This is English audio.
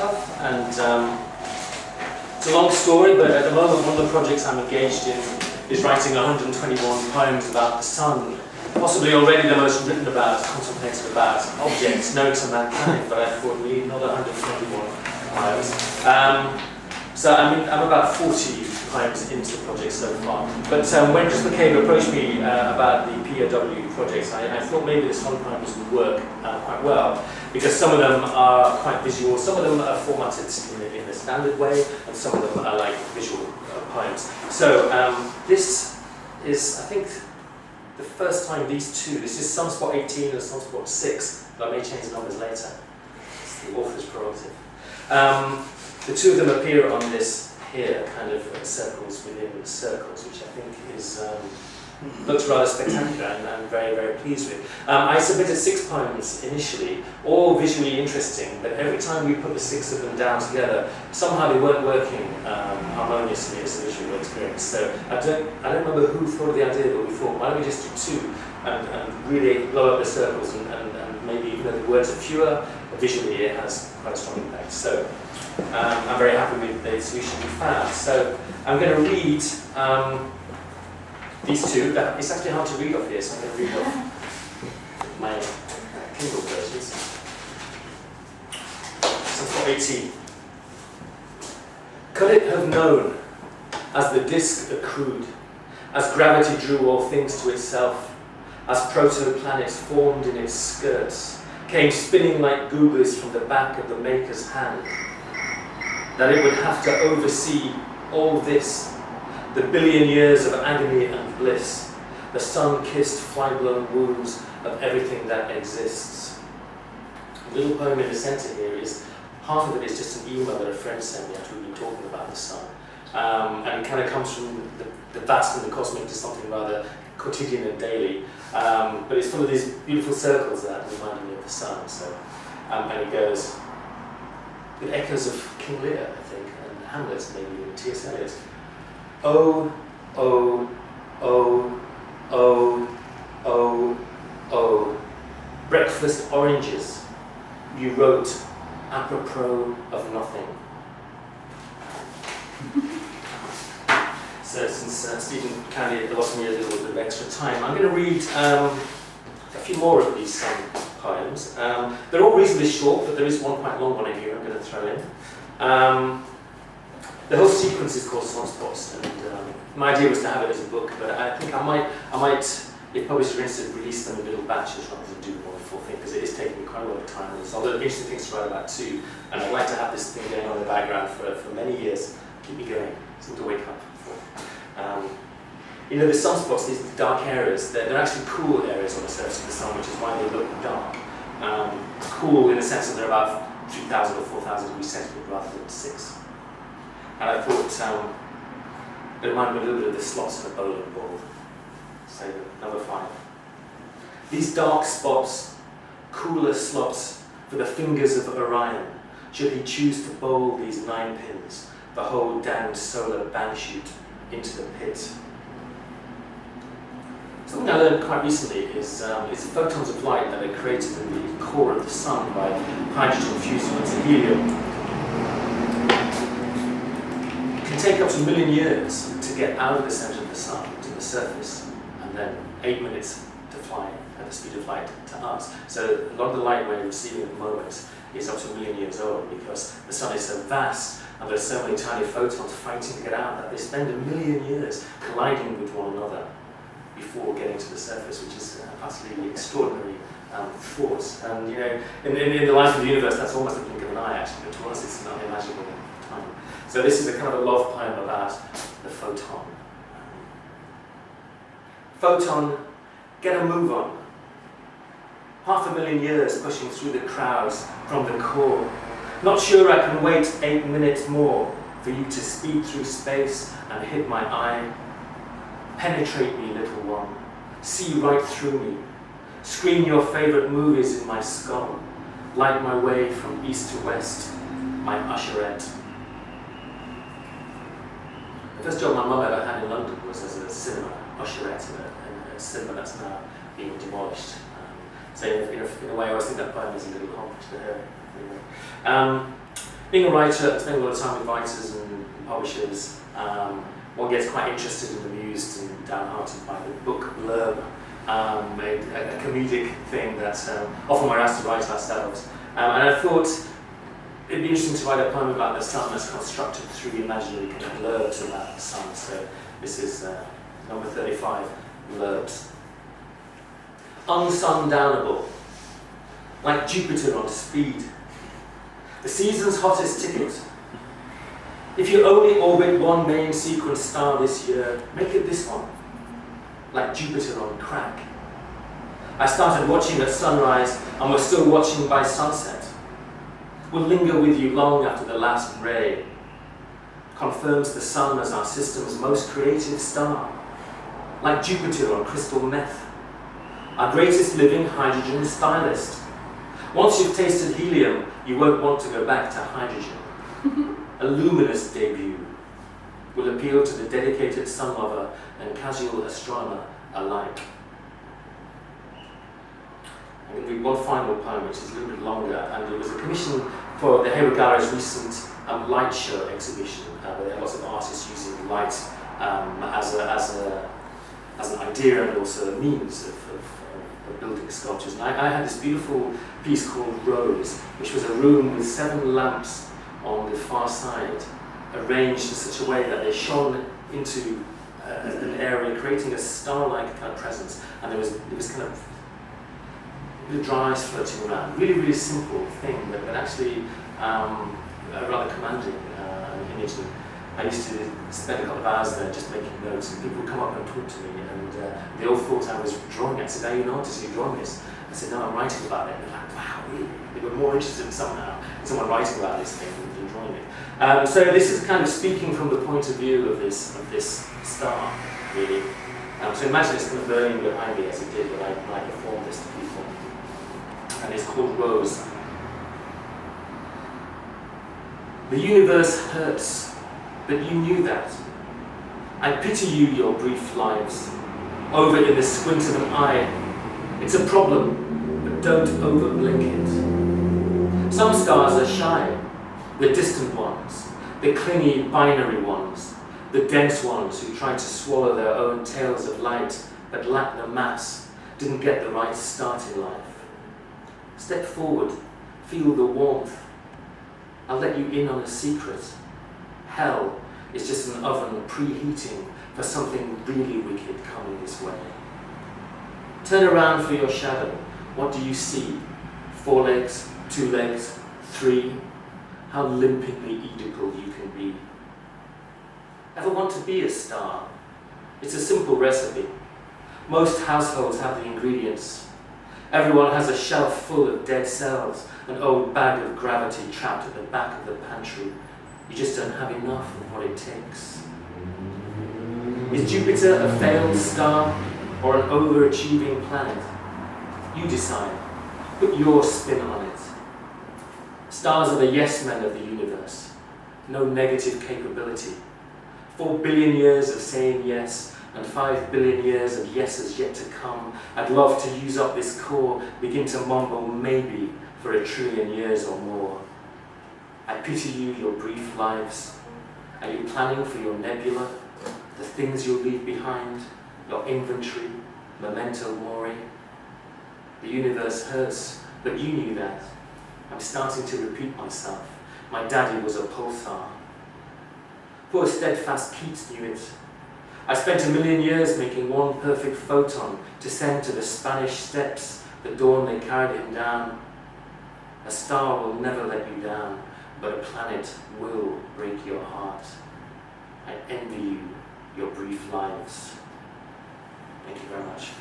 stuff, and it's a long story, but at the moment one of the projects I'm engaged in is writing 121 poems about the sun, possibly already the most written about, contemplated about objects known to mankind, but I thought we need another 121 poems. So I'm about 40 poems into the project so far. But when Chris McCabe approached me about the P.O.W. projects, I thought maybe the sun poems would work quite well, because some of them are quite visual, some of them are formatted in a standard way, and some of them are like visual poems. So this is, I think, the first time these two, this is Sunspot 18 and Sunspot 6, but I may change the numbers later. It's the author's prerogative. The two of them appear on this here, kind of circles within circles, which I think is looks rather spectacular, and I'm very, very pleased with. I submitted 6 poems initially, all visually interesting, but every time we put the 6 of them down together, somehow they weren't working harmoniously as a visual experience. So I don't remember who thought of the idea, but we thought, why don't we just do 2 and really blow up the circles, and maybe even though the words are fewer, visually it has quite a strong impact. So I'm very happy with the solution we found. So I'm going to read these 2. It's actually hard to read off here, so I'm going to read off my Kindle versions. Sunspot 18. Could it have known, as the disk accrued, as gravity drew all things to itself, as proto-planets formed in its skirts, came spinning like googlies from the back of the maker's hand, that it would have to oversee all this, the billion years of agony and bliss, the sun-kissed, fly-blown wounds of everything that exists. The little poem in the centre here is, half of it is just an email that a friend sent me after we've been talking about the sun. And it kind of comes from the vast and the cosmic to something rather quotidian and daily. But it's full of these beautiful circles that remind me of the sun. So, and it goes with echoes of King Lear, I think, and Hamlet, maybe, and T.S. Eliot. Oh, oh, oh, oh, oh, oh, breakfast oranges, you wrote apropos of nothing. So since Stephen kindly allotted me a little bit of extra time, I'm going to read a few more of these poems. They're all reasonably short, but there is one quite long one in here I'm going to throw in. The whole sequence is called Sunspots, and my idea was to have it as a book, but I think I might, if publishers are interested, release them in little batches rather than do one full thing, because it is taking me quite a lot of time. There's a lot of interesting things to write about too, and I'd like to have this thing going on in the background for many years. Keep me going, something to wake up for. You know, the sunspots, these dark areas, they're actually cool areas on the surface of the sun, which is why they look dark. Cool in the sense that they're about 3,000 or 4,000 degrees centigrade rather than 6. And I thought it reminded me a little bit of the slots in a bowling ball. So number 5. These dark spots, cooler slots for the fingers of Orion, should he choose to bowl these 9 pins, the whole damned solar banchute into the pit. Something I learned quite recently is photons of light that are created in the core of the sun by hydrogen fusing into helium. It can take up to 1 million years to get out of the centre of the sun to the surface, and then 8 minutes to fly at the speed of light to us. So a lot of the light we're receiving at the moment is up to 1 million years old, because the sun is so vast and there's so many tiny photons fighting to get out that they spend 1 million years colliding with one another before getting to the surface, which is absolutely extraordinary thought. And you know, in the life of the universe, that's almost a blink of an eye actually, but to us it's an unimaginable time. So this is a kind of a love poem about the photon. Photon, get a move on. 500,000 years pushing through the crowds from the core. Not sure I can wait 8 minutes more for you to speed through space and hit my eye. Penetrate me, little one. See right through me. Screen your favorite movies in my skull. Light my way from east to west, my usherette. The first job my mum ever had in London was as a cinema usherette in a cinema that's now being demolished. So in a way, I always think that poem is a little homage to her. Being a writer, spending a lot of time with writers and publishers, one gets quite interested and amused and downhearted by the book blurb, a comedic thing that often we're asked to write ourselves. And I thought it'd be interesting to write a poem about the sun that's constructed through imaginary kind of blurbs about the sun. So this is number 35, blurbs. Unsundownable, like Jupiter on speed. The season's hottest ticket. If you only orbit one main sequence star this year, make it this one, like Jupiter on crack. I started watching at sunrise and we're still watching by sunset. We'll linger with you long after the last ray. Confirms the sun as our system's most creative star, like Jupiter on crystal meth. Our greatest living hydrogen stylist. Once you've tasted helium, you won't want to go back to hydrogen. A luminous debut will appeal to the dedicated sun lover and casual astronomer alike. I'm going to read one final poem, which is a little bit longer, and it was a commission for the Hayward Gallery's recent light show exhibition, where there are lots of artists using light as an idea and also a means of building sculptures. And I had this beautiful piece called Rose, which was a room with 7 lamps on the far side, arranged in such a way that they shone into an area, creating a star-like kind of presence. And there was kind of the dry ice floating around. Really, really simple thing, but actually a rather commanding image. And I used to spend a couple of hours there just making notes, and people would come up and talk to me, and they all thought I was drawing it. I said, "Are you an artist? Are you drawing this?" I said, "No, I'm writing about it." And they're like, "Wow, really?" They were more interested somehow in someone writing about this thing than drawing it. So this is kind of speaking from the point of view of this star, really. So imagine it's kind of burning behind me as it did when I performed this to people. And it's called Rose. The universe hurts, but you knew that. I pity you, your brief lives, over in the squint of an eye. It's a problem, but don't overblink it. Some stars are shy, the distant ones, the clingy binary ones, the dense ones who try to swallow their own tails of light but lack the mass, didn't get the right start in life. Step forward, feel the warmth. I'll let you in on a secret. Hell is just an oven preheating for something really wicked coming this way. Turn around for your shadow. What do you see? 4 legs, 2 legs, 3? How limpingly Oedipal you can be. Ever want to be a star? It's a simple recipe. Most households have the ingredients. Everyone has a shelf full of dead cells, an old bag of gravity trapped at the back of the pantry. You just don't have enough of what it takes. Is Jupiter a failed star or an overachieving planet? You decide. Put your spin on it. Stars are the yes men of the universe. No negative capability. 4 billion years of saying yes and 5 billion years of yeses yet to come. I'd love to use up this core, begin to mumble maybe for 1 trillion years or more. I pity you, your brief lives. Are you planning for your nebula, the things you'll leave behind, your inventory, memento mori? The universe hurts, but you knew that. I'm starting to repeat myself. My daddy was a pulsar. Poor steadfast Keats knew it. I spent 1 million years making one perfect photon to send to the Spanish steps the dawn they carried him down. A star will never let you down, but a planet will break your heart. I envy you, your brief lives. Thank you very much.